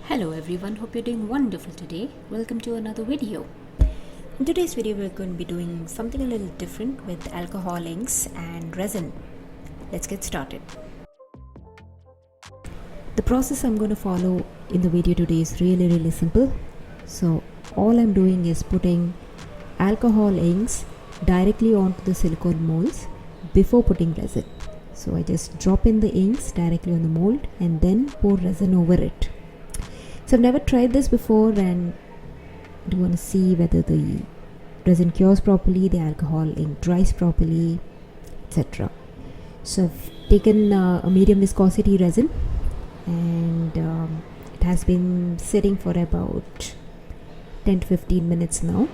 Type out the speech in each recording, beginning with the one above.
Hello everyone, hope you're doing wonderful today. Welcome to another video. In today's video we're going to be doing something a little different with alcoholinks and resin. Let's get started. The process I'm going to follow in the video today is really simple. So all I'm doing is putting alcohol inks directly onto the silicone molds before putting resin. So I just drop in the inks directly on the mold and then pour resin over it. So I've never tried this before and I want to see whether the resin cures properly, the alcohol ink dries properly, etc. So I've taken a medium viscosity resin and it has been sitting for about 10 to 15 minutes now.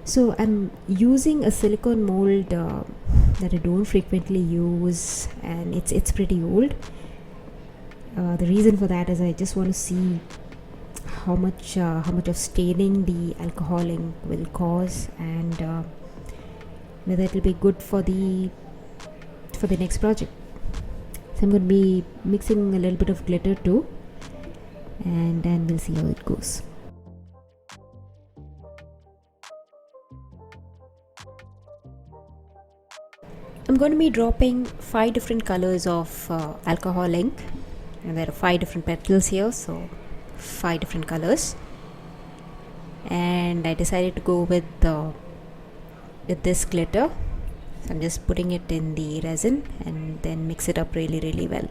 So I'm using a silicone mold that I don't frequently use, and it's pretty old. The reason for that is I just want to see how much of staining the alcohol ink will cause, and whether it will be good for the next project. So I'm going to be mixing a little bit of glitter too, and then we'll see how it goes. I'm going to be dropping 5 different colors of alcohol ink. And there are 5 different petals here, so 5 different colors, and I decided to go with this glitter. So I'm just putting it in the resin and then mix it up really well.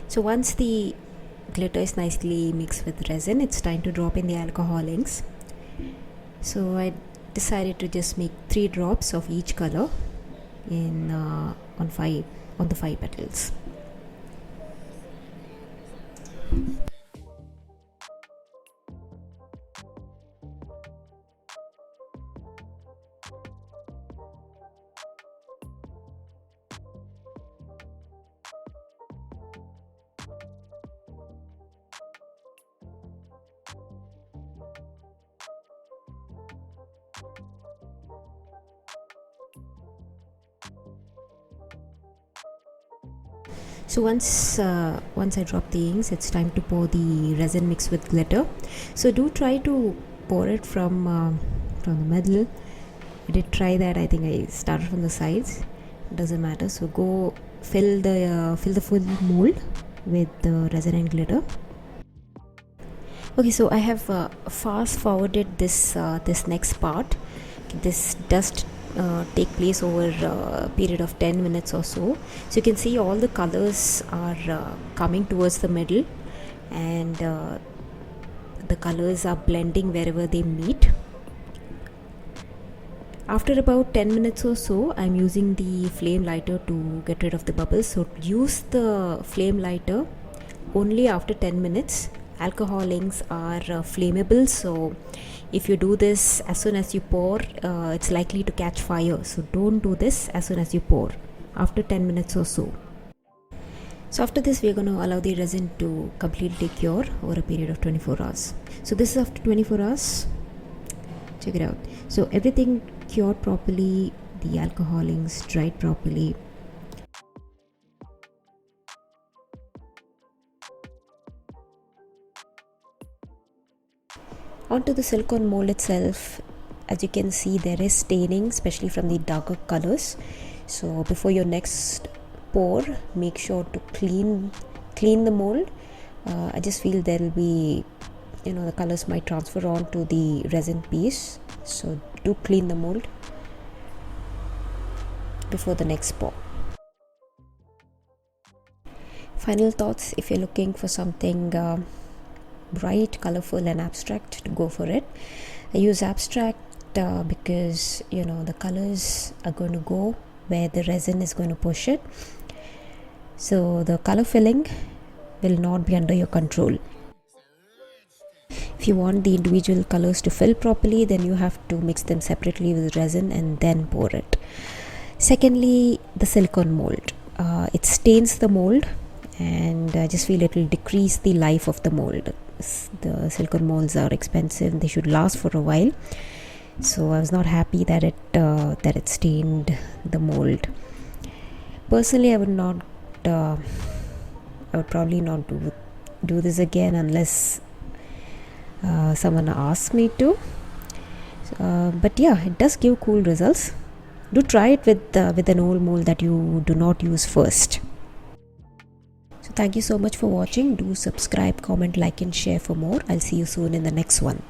So once the glitter is nicely mixed with resin, it's time to drop in the alcohol inks. So I decided to just make 3 drops of each color in on the 5 petals. So once I drop the inks, it's time to pour the resin mixed with glitter. So do try to pour it from the middle. I did try that. I think I started from the sides. Doesn't matter. So go fill the full mold with the resin and glitter. Okay, so I have fast forwarded this next part. This does take place over a period of 10 minutes or so. So you can see all the colors are coming towards the middle, and the colors are blending wherever they meet. After about 10 minutes or so, I'm using the flame lighter to get rid of the bubbles. So use the flame lighter only after 10 minutes. Alcohol inks are flammable, so if you do this as soon as you pour, it's likely to catch fire. So don't do this as soon as you pour, after 10 minutes or so. So after this, we're going to allow the resin to completely cure over a period of 24 hours. So this is after 24 hours. Check it out. So everything cured properly, the alcohol inks dried properly. Onto the silicone mold itself, as you can see, there is staining, especially from the darker colors. So before your next pour, make sure to clean the mold. I just feel there will be, the colors might transfer on to the resin piece, so do clean the mold before the next pour. Final thoughts: if you're looking for something bright, colorful and abstract, to go for it. I use abstract because the colors are going to go where the resin is going to push it, so the color filling will not be under your control. If you want the individual colors to fill properly, then you have to mix them separately with resin and then pour it. Secondly, the silicone mold. It stains the mold, and I just feel it will decrease the life of the mold. The silicone molds are expensive, they should last for a while, so I was not happy that it stained the mold. Personally, I would probably not do this again unless someone asks me to. But yeah, it does give cool results. Do try it with an old mold that you do not use first. So thank you so much for watching. Do subscribe, comment, like and share for more. I'll see you soon in the next one.